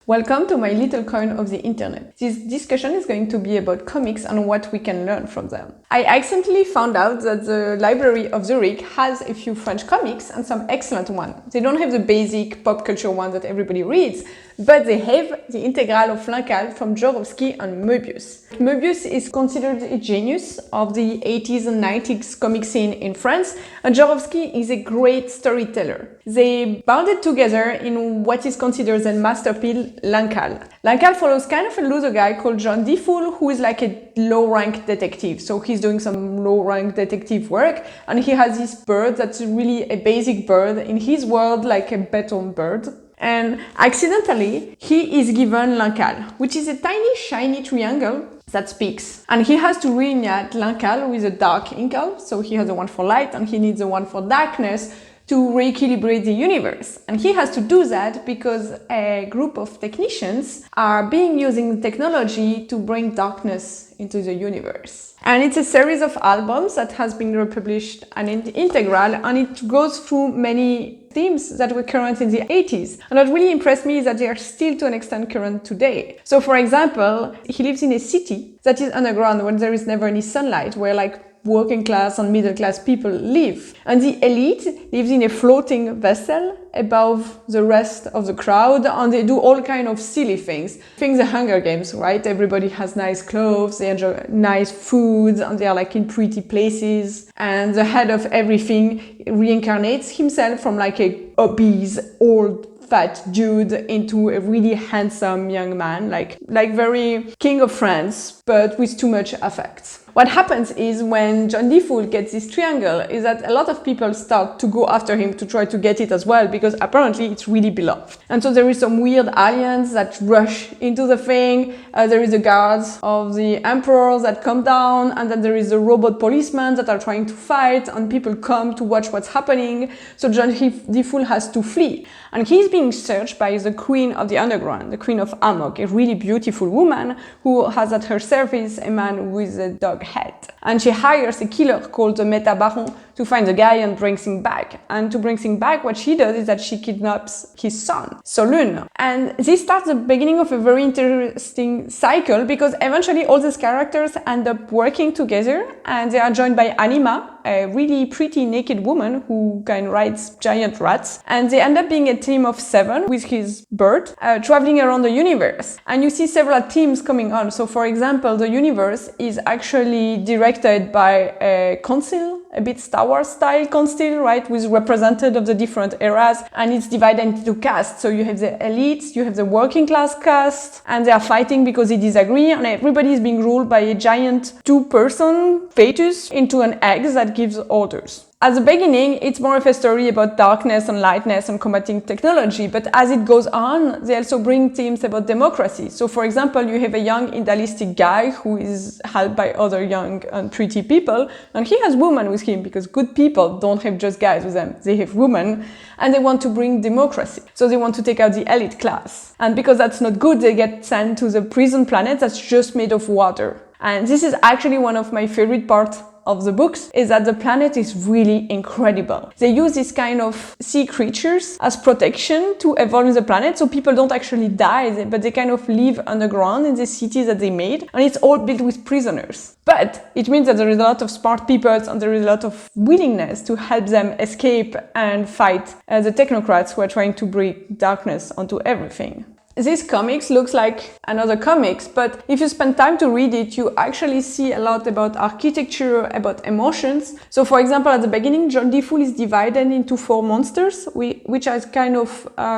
Welcome to my little corner of the internet. This discussion is going to be about comics and what we can learn from them. I accidentally found out that the library of Zurich has a few French comics and some excellent ones. They don't have the basic pop culture one that everybody reads, but they have the integral of Incal from Jodorowsky and Moebius. Moebius is considered a genius of the 80s and 90s comic scene in France, and Jodorowsky is a great storyteller. They bounded together in what is considered a masterpiece, Incal. Incal follows kind of a loser guy called John Difool, who is like a low-rank detective. So he's doing some low-rank detective work, and he has this bird that's really a basic bird, in his world like a beton bird. And accidentally, he is given Incal, which is a tiny shiny triangle that speaks. And he has to reunite Incal with a dark Incal, so he has the one for light and he needs the one for darkness to re-equilibrate the universe. And he has to do that because a group of technicians are using technology to bring darkness into the universe. And it's a series of albums that has been republished and integral, and it goes through many themes that were current in the 80s. And what really impressed me is that they are still to an extent current today. So for example, he lives in a city that is underground where there is never any sunlight, where like working class and middle class people live. And the elite lives in a floating vessel above the rest of the crowd, and they do all kind of silly things. Things the Hunger Games, right? Everybody has nice clothes, they enjoy nice foods, and they are like in pretty places. And the head of everything reincarnates himself from like a obese, old, fat dude into a really handsome young man, like very King of France, but with too much affect. What happens is when John Difool gets this triangle is that a lot of people start to go after him to try to get it as well, because apparently it's really beloved. And so there is some weird aliens that rush into the thing, there is the guards of the emperor that come down, and then there is the robot policemen that are trying to fight, and people come to watch what's happening. So John Difool has to flee. And he's being searched by the queen of the underground, the queen of Amok, a really beautiful woman who has at her service a man with a dog head. And she hires a killer called the Metabarons to find the guy and brings him back. And to bring him back, what she does is that she kidnaps his son, Solune. And this starts the beginning of a very interesting cycle, because eventually all these characters end up working together, and they are joined by Anima, a really pretty naked woman who can ride giant rats. And they end up being a team of 7 with his bird, traveling around the universe. And you see several teams coming on. So for example, the universe is actually directed by a council, a bit Star Wars style council, right, with representatives of the different eras, and it's divided into castes. So you have the elites, you have the working class caste, and they are fighting because they disagree, and everybody is being ruled by a giant 2-person fetus into an egg that gives orders. At the beginning, it's more of a story about darkness and lightness and combating technology, but as it goes on, they also bring themes about democracy. So for example, you have a young idealistic guy who is helped by other young and pretty people, and he has women with him, because good people don't have just guys with them, they have women, and they want to bring democracy. So they want to take out the elite class. And because that's not good, they get sent to the prison planet that's just made of water. And this is actually one of my favorite parts of the books, is that the planet is really incredible. They use these kind of sea creatures as protection to evolve the planet, so people don't actually die, but they kind of live underground in the cities that they made, and it's all built with prisoners. But it means that there is a lot of smart people, and there is a lot of willingness to help them escape and fight the technocrats who are trying to bring darkness onto everything. This comics looks like another comics, but if you spend time to read it, you actually see a lot about architecture, about emotions. So for example, at the beginning, John Difool is divided into 4 monsters, which are kind of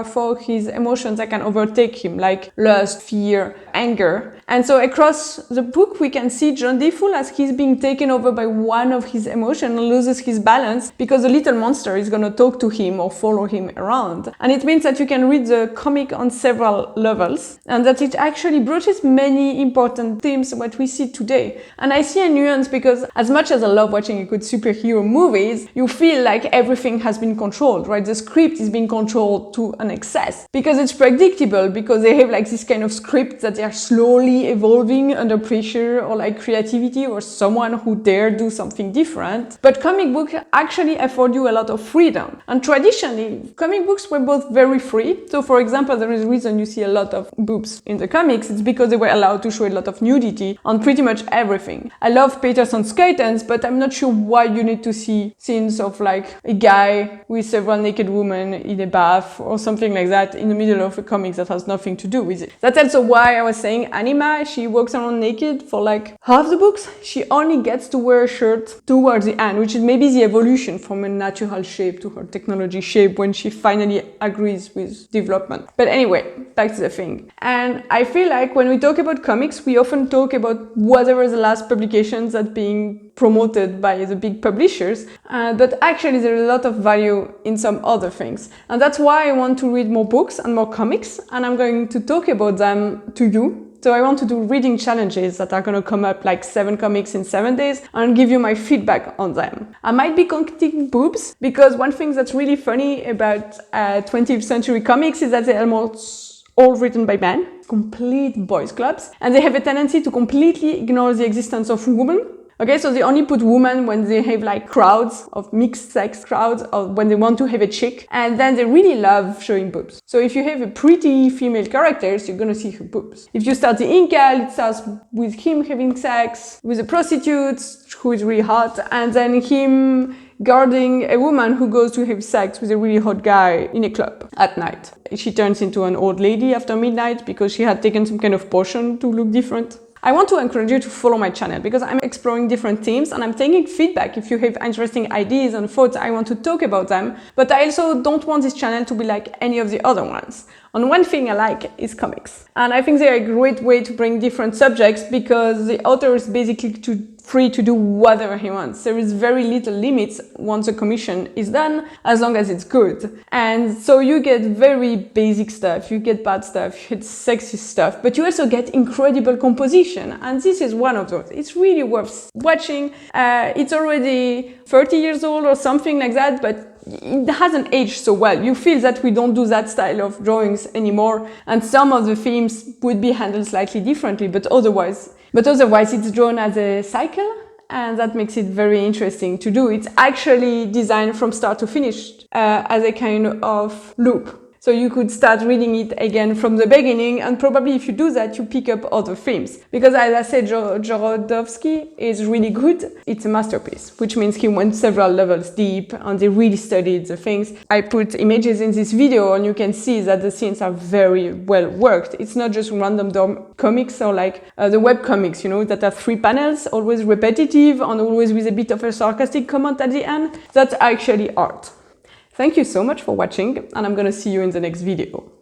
for his emotions that can overtake him, like lust, fear, anger. And so across the book, we can see John Difool as he's being taken over by one of his emotions and loses his balance, because the little monster is going to talk to him or follow him around. And it means that you can read the comic on several levels, and that it actually broaches many important themes what we see today. And I see a nuance, because as much as I love watching good superhero movies, you feel like everything has been controlled, right? The script is being controlled to an excess, because it's predictable, because they have like this kind of script that they are slowly evolving under pressure, or like creativity, or someone who dare do something different. But comic books actually afford you a lot of freedom. And traditionally, comic books were both very free. So for example, there is a reason you see see a lot of boobs in the comics, it's because they were allowed to show a lot of nudity on pretty much everything. I love Peterson's curtains, but I'm not sure why you need to see scenes of like a guy with several naked women in a bath or something like that in the middle of a comic that has nothing to do with it. That's also why I was saying Anima, she walks around naked for like half the books. She only gets to wear a shirt towards the end, which is maybe the evolution from a natural shape to her technology shape when she finally agrees with development. But anyway, back to the thing. And I feel like when we talk about comics, we often talk about whatever the last publications that being promoted by the big publishers, but actually there's a lot of value in some other things. And that's why I want to read more books and more comics, and I'm going to talk about them to you. So I want to do reading challenges that are going to come up like 7 comics in 7 days and give you my feedback on them. I might be counting boobs because one thing that's really funny about 20th century comics is that they're almost all written by men, complete boys clubs, and they have a tendency to completely ignore the existence of women. Okay, so they only put women when they have like crowds of mixed sex crowds or when they want to have a chick, and then they really love showing boobs. So if you have a pretty female characters, you're gonna see her boobs. If you start the Incal, it starts with him having sex with a prostitute who is really hot, and then him guarding a woman who goes to have sex with a really hot guy in a club at night. She turns into an old lady after midnight because she had taken some kind of potion to look different. I want to encourage you to follow my channel because I'm exploring different themes and I'm taking feedback. If you have interesting ideas and thoughts, I want to talk about them. But I also don't want this channel to be like any of the other ones. And one thing I like is comics. And I think they're a great way to bring different subjects because the author is basically free to do whatever he wants. There is very little limits once a commission is done, as long as it's good. And so you get very basic stuff, you get bad stuff, you get sexy stuff, but you also get incredible composition. And this is one of those. It's really worth watching. It's already 30 years old or something like that, but it hasn't aged so well. You feel that we don't do that style of drawings anymore, and some of the themes would be handled slightly differently, but otherwise it's drawn as a cycle, and that makes it very interesting to do. It's actually designed from start to finish as a kind of loop. So you could start reading it again from the beginning, and probably if you do that, you pick up other themes. Because as I said, Jorodowsky is really good. It's a masterpiece, which means he went several levels deep and they really studied the things. I put images in this video and you can see that the scenes are very well worked. It's not just random comics or like the web comics, you know, that have 3 panels, always repetitive and always with a bit of a sarcastic comment at the end. That's actually art. Thank you so much for watching, and I'm gonna see you in the next video.